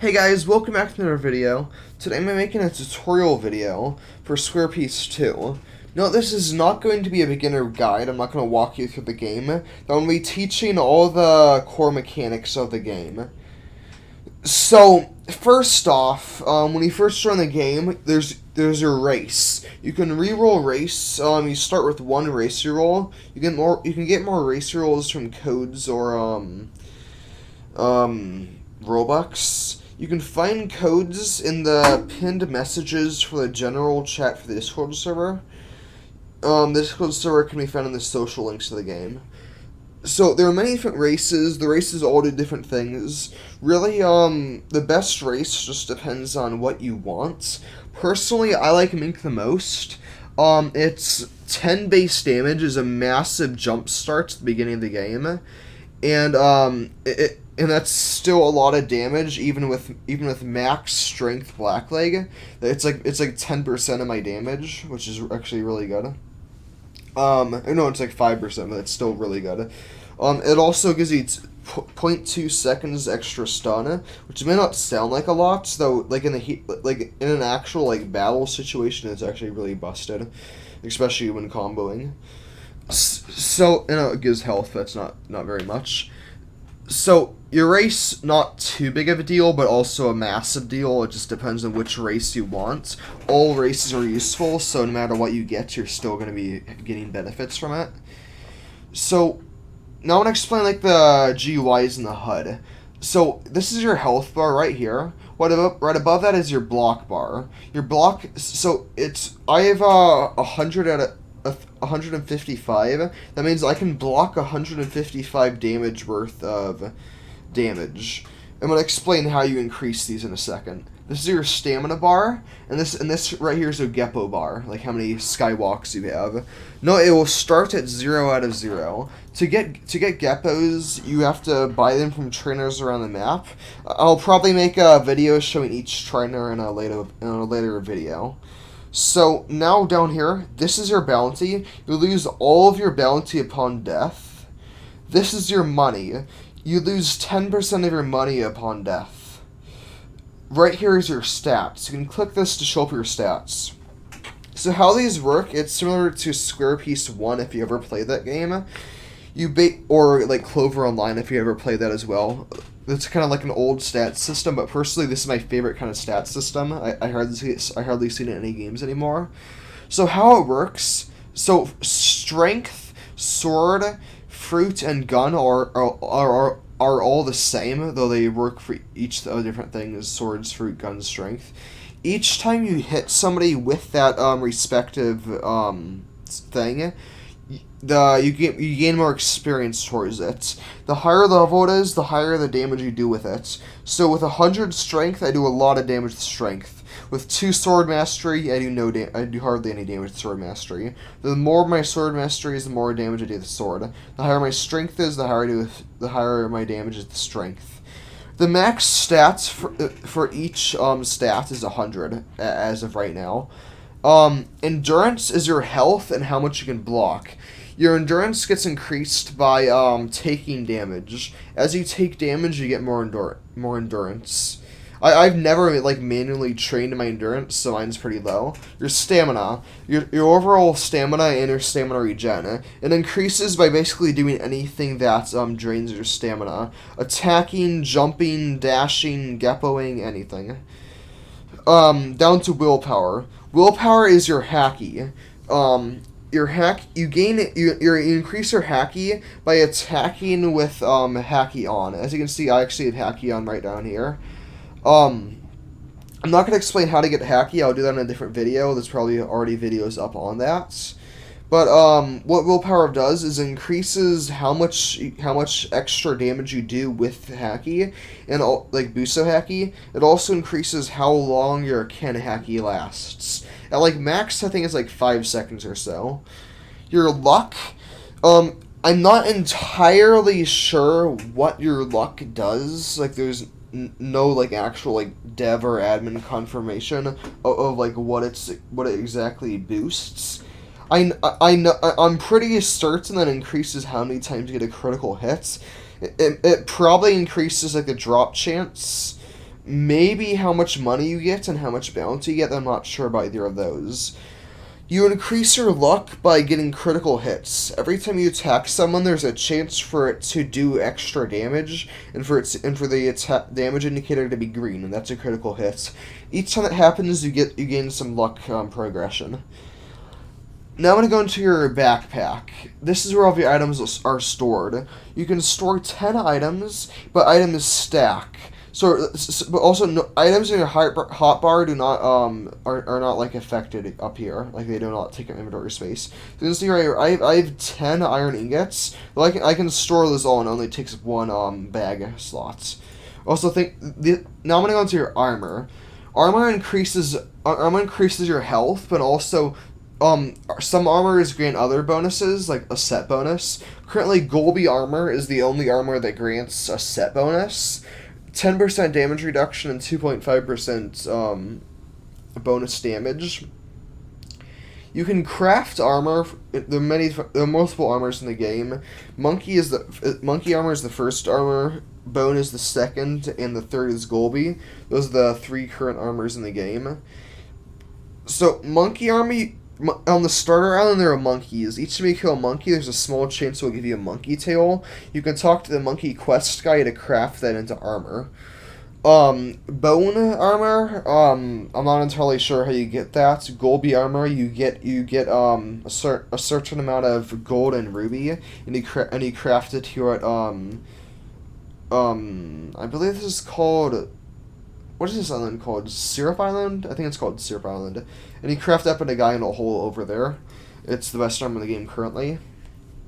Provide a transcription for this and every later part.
Hey guys, welcome back to another video. Today I'm making a tutorial video for SquarePeace 2. No, this is not going to be a beginner guide. I'm not going to walk you through the game. I'm going to be teaching all the core mechanics of the game. So, first off, when you first join the game, there's your race. You can re-roll race. You start with one race roll. You can get more race rolls from codes or Robux. You can find codes in the pinned messages for the general chat for the Discord server. The Discord server can be found in the social links to the game. So there are many different races. The races all do different things. Really, the best race just depends on what you want. Personally, I like Mink the most. It's 10 base damage is a massive jump start at the beginning of the game, and and that's still a lot of damage even with max strength Blackleg. It's like 10% of my damage, which is actually really good. No, it's like 5%, but it's still really good. It also gives you 0.2 seconds extra stun, which may not sound like a lot, though. Like in an actual battle situation, it's actually really busted, especially when comboing. So it gives health, but it's not very much. So your race, not too big of a deal, but also a massive deal. It just depends on which race you want. All races are useful, so no matter what you get, you're still going to be getting benefits from it. So now I want to explain the GUIs in the HUD. So this is your health bar right here. Right above that is your block bar. Your block. So I have 100 out of 155. That means I can block 155 damage worth of damage. I'm gonna explain how you increase these in a second. This is your stamina bar, and this right here is a Geppo bar, like how many skywalks you have. No, it will start at 0 out of 0. To get Geppos, you have to buy them from trainers around the map. I'll probably make a video showing each trainer in a later video. So now down here, this is your bounty. You lose all of your bounty upon death. This is your money. You lose 10% of your money upon death. Right here is your stats. You can click this to show up your stats. So how these work, it's similar to SquarePeace 1 if you ever played that game. Or Clover Online if you ever played that as well. It's kind of like an old stats system, but personally, this is my favorite kind of stats system. I hardly see it in any games anymore. So how it works? So strength, sword, fruit, and gun are all the same, though they work for each of the different things: swords, fruit, gun, strength. Each time you hit somebody with that respective thing, you gain more experience towards it. The higher level it is, the higher the damage you do with it. So with 100 strength, I do a lot of damage with strength. With 2 sword mastery, I do hardly any damage with sword mastery. The more my sword mastery is, the more damage I do with the sword. The higher my strength is, the higher my damage is with strength. The max stats for each stat is 100 as of right now. Endurance is your health and how much you can block. Your endurance gets increased by taking damage. As you take damage, you get more endurance. I've never manually trained my endurance, so mine's pretty low. Your stamina, your overall stamina and your stamina regen, it increases by basically doing anything that drains your stamina: attacking, jumping, dashing, geppoing, anything. Down to willpower. Willpower is your hacky. You increase your hacky by attacking with hacky on. As you can see, I actually have hacky on right down here. I'm not gonna explain how to get hacky. I'll do that in a different video. There's probably already videos up on that. But what willpower does is increases how much extra damage you do with hacky, and Buso hacky. It also increases how long your Ken hacky lasts. At max, I think it's 5 seconds or so. Your luck, I'm not entirely sure what your luck does. There's no actual dev or admin confirmation of what it exactly boosts. I'm pretty certain that increases how many times you get a critical hit. It probably increases the drop chance maybe how much money you get and how much bounty you get. I'm not sure about either of those. You increase your luck by getting critical hits. Every time you attack someone, there's a chance for it to do extra damage, and for the damage indicator to be green, and that's a critical hit. Each time that happens, you gain some luck progression. Now I'm going to go into your backpack. This is where all of your items are stored. You can store 10 items, but items stack. But also items in your hotbar do not are not like affected up here. Like they do not take up inventory space. So you can see right here, I have 10 iron ingots. But I can store those all and it only takes one bag slot. Also now I'm gonna go into your armor. Armor increases your health, but also some armors grant other bonuses, like a set bonus. Currently, Golby armor is the only armor that grants a set bonus. 10% damage reduction and 2.5% bonus damage. You can craft armor. There are multiple armors in the game. Monkey armor is the first armor. Bone is the second, and the third is Golby. Those are the 3 current armors in the game. So monkey armor. On the starter island, there are monkeys. Each time you kill a monkey, there's a small chance it will give you a monkey tail. You can talk to the monkey quest guy to craft that into armor. Bone armor. I'm not entirely sure how you get that. Golby armor. You get a certain amount of gold and ruby, and you craft it here at I believe this is called. What is this island called? Syrup Island? I think it's called Syrup Island. And you craft up in a guy in a hole over there. It's the best armor in the game currently.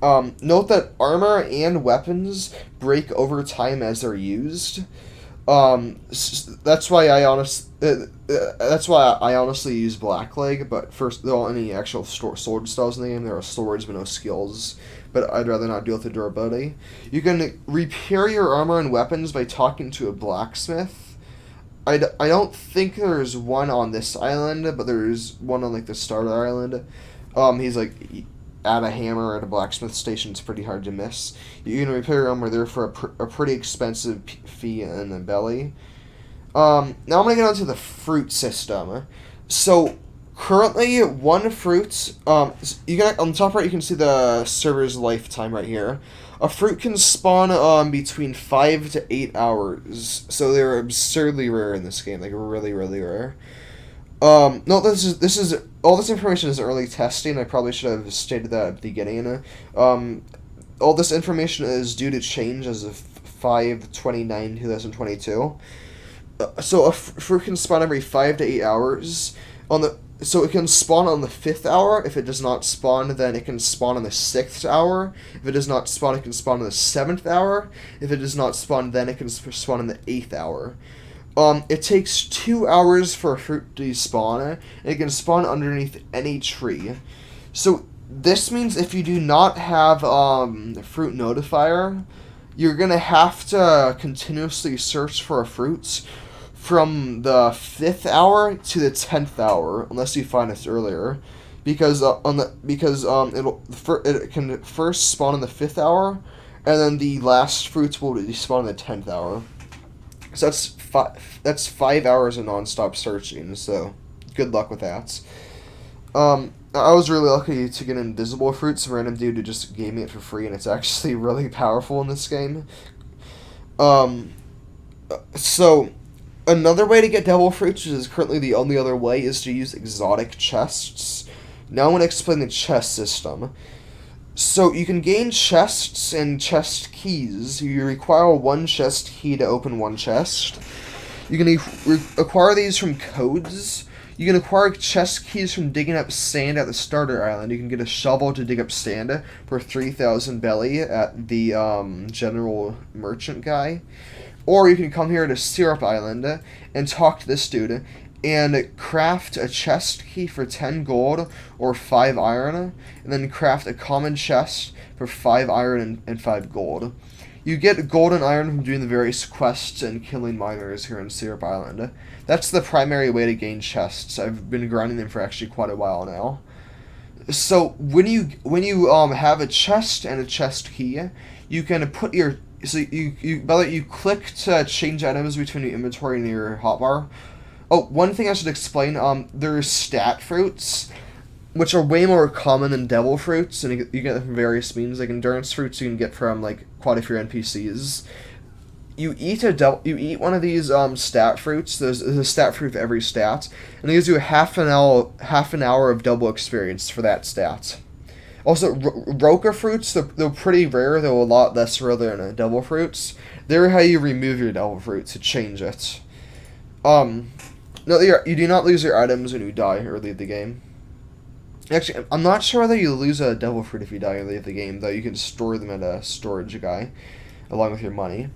Note that armor and weapons break over time as they're used. That's why I honestly use Blackleg. But first, there aren't any actual sword styles in the game. There are swords but no skills. But I'd rather not deal with the durability. You can repair your armor and weapons by talking to a blacksmith. I don't think there's one on this island, but there's one on, like, the starter island. He's, like, at a hammer at a blacksmith station. It's pretty hard to miss. You can repair your armor there for a pretty expensive fee in the belly. Now I'm going to get onto the fruit system. So, currently, one fruit, on the top right, you can see the server's lifetime right here. A fruit can spawn between 5 to 8 hours, so they're absurdly rare in this game, like really, really rare. No, this is all this information is early testing. I probably should have stated that at the beginning. All this information is due to change as of 5/29/2022. So a fruit can spawn every 5 to 8 hours. So it can spawn on the 5th hour. If it does not spawn, then it can spawn on the 6th hour. If it does not spawn, it can spawn on the 7th hour. If it does not spawn, then it can spawn in the 8th hour. It takes 2 hours for a fruit to spawn, and it can spawn underneath any tree. So this means if you do not have a fruit notifier, you're gonna have to continuously search for a fruit from the 5th hour to the 10th hour, unless you find it earlier, because it can first spawn in the 5th hour, and then the last fruits will spawn in the 10th hour. So that's 5 hours of nonstop searching. So good luck with that. I was really lucky to get invisible fruit. Some random dude who just gave me it for free, and it's actually really powerful in this game. So another way to get devil fruits, which is currently the only other way, is to use exotic chests. Now I'm going to explain the chest system. So you can gain chests and chest keys. You require one chest key to open one chest. You can acquire these from codes. You can acquire chest keys from digging up sand at the starter island. You can get a shovel to dig up sand for 3,000 belly at the general merchant guy. Or you can come here to Syrup Island and talk to this dude and craft a chest key for 10 gold or 5 iron, and then craft a common chest for 5 iron and 5 gold. You get gold and iron from doing the various quests and killing miners here in Syrup Island. That's the primary way to gain chests. I've been grinding them for actually quite a while now. So when you have a chest and a chest key, you can put your so by the way, you click to change items between your inventory and your hotbar. Oh, one thing I should explain. There's stat fruits, which are way more common than devil fruits, and you get them from various means. Like endurance fruits, you can get from like quite a few NPCs. You eat one of these stat fruits. There's a stat fruit for every stat, and it gives you a half an hour of double experience for that stat. Also, Roca fruits, they're pretty rare. They're a lot less rare than devil fruits. They're how you remove your devil fruit to change it. No, you do not lose your items when you die or leave the game. Actually, I'm not sure whether you lose a devil fruit if you die or leave the game, though you can store them at a storage guy, along with your money.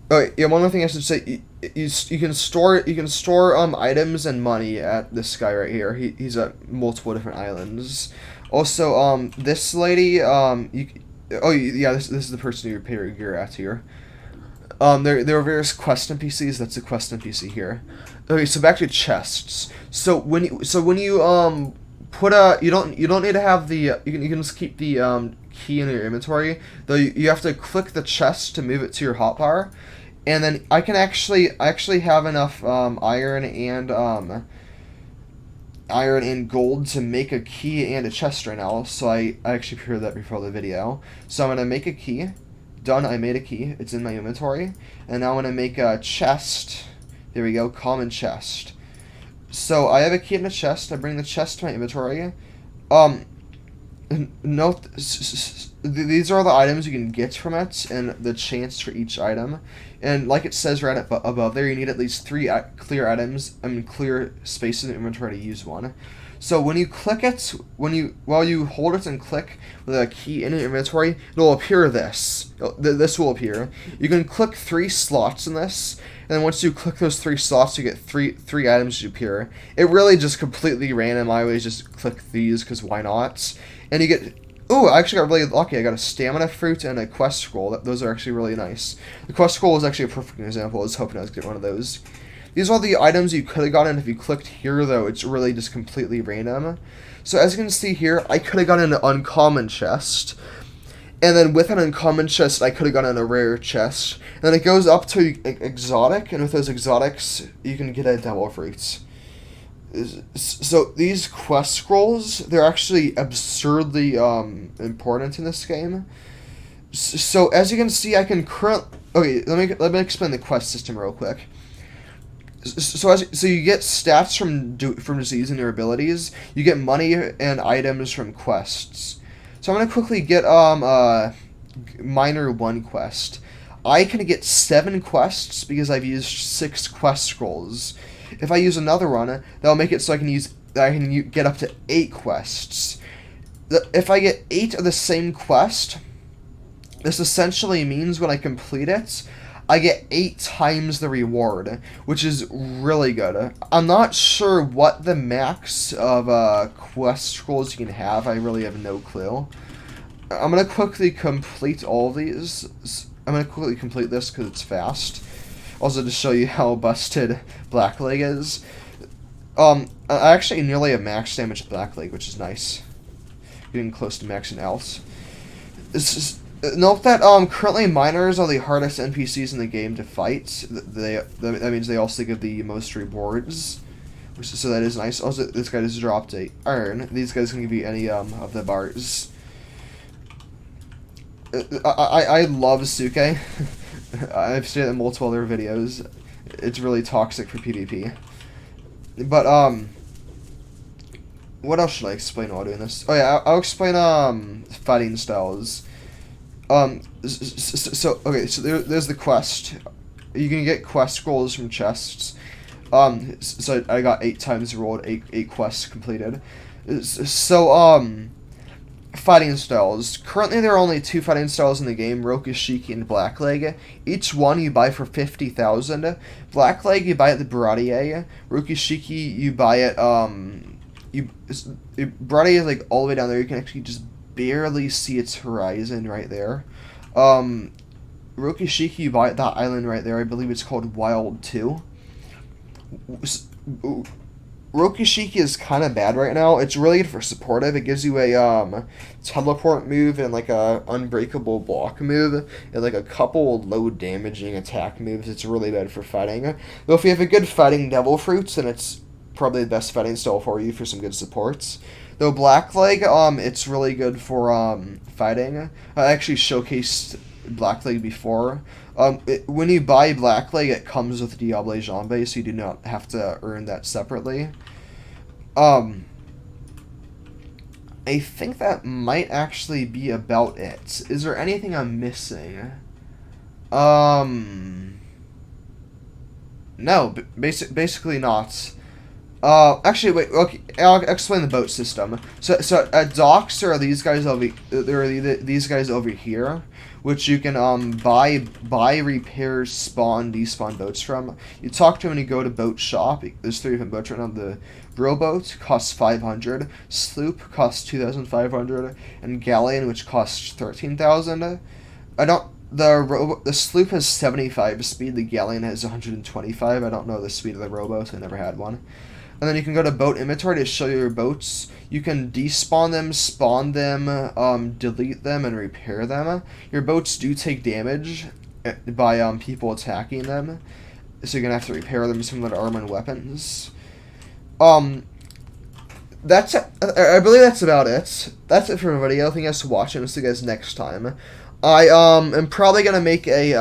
Oh, yeah, one more thing I should say, you can store items and money at this guy right here. He's at multiple different islands. Also, this lady, this is the person you pay your gear at here. There are various quest NPCs. That's a quest NPC here. Okay, so back to chests. So when you put you don't need to have the you can just keep the key in your inventory. Though you have to click the chest to move it to your hotbar, and then I actually have enough iron and gold to make a key and a chest right now. So I actually prepared that before the video. So I'm gonna make a key. Done. I made a key. It's in my inventory, and now I'm gonna make a chest. There we go. Common chest. So I have a key in the chest. I bring the chest to my inventory. Note, these are all the items you can get from it, and the chance for each item. And like it says right above there, you need at least 3 clear items. Clear space in the inventory to use one. So when you click it, while you hold it and click with a key in your inventory, it'll appear this. This will appear. You can click 3 slots in this, and then once you click those 3 slots, you get three items to appear. It really just completely random. I always just click these because why not? And you get. Oh, I actually got really lucky. I got a stamina fruit and a quest scroll. Those are actually really nice. The quest scroll is actually a perfect example. I was hoping I was getting one of those. These are all the items you could have gotten if you clicked here, though. It's really just completely random. So as you can see here, I could have gotten an uncommon chest. And then with an uncommon chest, I could have gotten a rare chest. And then it goes up to exotic, and with those exotics, you can get a devil fruit. So these quest scrolls, they're actually absurdly important in this game. So as you can see, I can okay, let me explain the quest system real quick. So you get stats from disease and your abilities. You get money and items from quests. So I'm gonna quickly get Miner 1 quest. I can get 7 quests because I've used 6 quest scrolls. If I use another one, that'll make it so I can get up to 8 quests. If I get 8 of the same quest, this essentially means when I complete it, I get 8 times the reward, which is really good. I'm not sure what the max of quest scrolls you can have. I really have no clue. I'm going to quickly complete all of these. I'm going to quickly complete this because it's fast. Also to show you how busted Blackleg is. I actually nearly have max damage with Blackleg, which is nice. Getting close to maxing else. Note that currently miners are the hardest NPCs in the game to fight. That means they also give the most rewards, so that is nice. Also, this guy just dropped a iron. These guys can give you any of the bars. I love Suke. I've seen it in multiple other videos. It's really toxic for PvP. But what else should I explain while doing this? Oh yeah, I'll explain fighting styles. So there's the quest. You can get quest scrolls from chests. So I got 8 times rolled, 8 quests completed. So fighting styles. Currently there are only 2 fighting styles in the game, Rokushiki and Blackleg. Each one you buy for 50,000. Blackleg you buy at the Baratier. Rokushiki you buy at Baratier is like all the way down there. You can actually just barely see its horizon right there. Rokushiki you buy at that island right there. I believe it's called Wild 2. Rokishiki is kind of bad right now. It's really good for supportive. It gives you a teleport move and like a unbreakable block move and like a couple low damaging attack moves. It's really bad for fighting. Though if you have a good fighting Devil Fruits, then it's probably the best fighting style for you for some good supports. Though Blackleg, it's really good for fighting. I actually showcased Blackleg before. When you buy Blackleg, it comes with Diable Jambe, so you do not have to earn that separately. I think that might actually be about it. Is there anything I'm missing? No, basically not. Actually, wait. Okay, I'll explain the boat system. So at docks there are these guys these guys over here, which you can buy, repair, spawn, despawn boats from. You talk to them when you go to boat shop. There's 3 different boats right now. The rowboat costs 500, sloop costs 2,500, and galleon, which costs 13,000. The sloop has 75 speed. The galleon has 125. I don't know the speed of the rowboat. I never had one. And then you can go to boat inventory to show you your boats. You can despawn them, spawn them, delete them, and repair them. Your boats do take damage by people attacking them, so you're gonna have to repair them with some of their armor and weapons. That's it. I believe that's about it. That's it for the video. Thank you guys for watching. I'll see you guys next time. I am probably gonna make a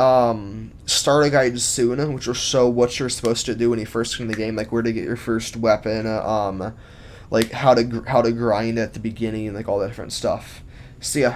starter guide soon, which will show what you're supposed to do when you first get in the game, like where to get your first weapon, like how to grind at the beginning, and like all that different stuff. See ya.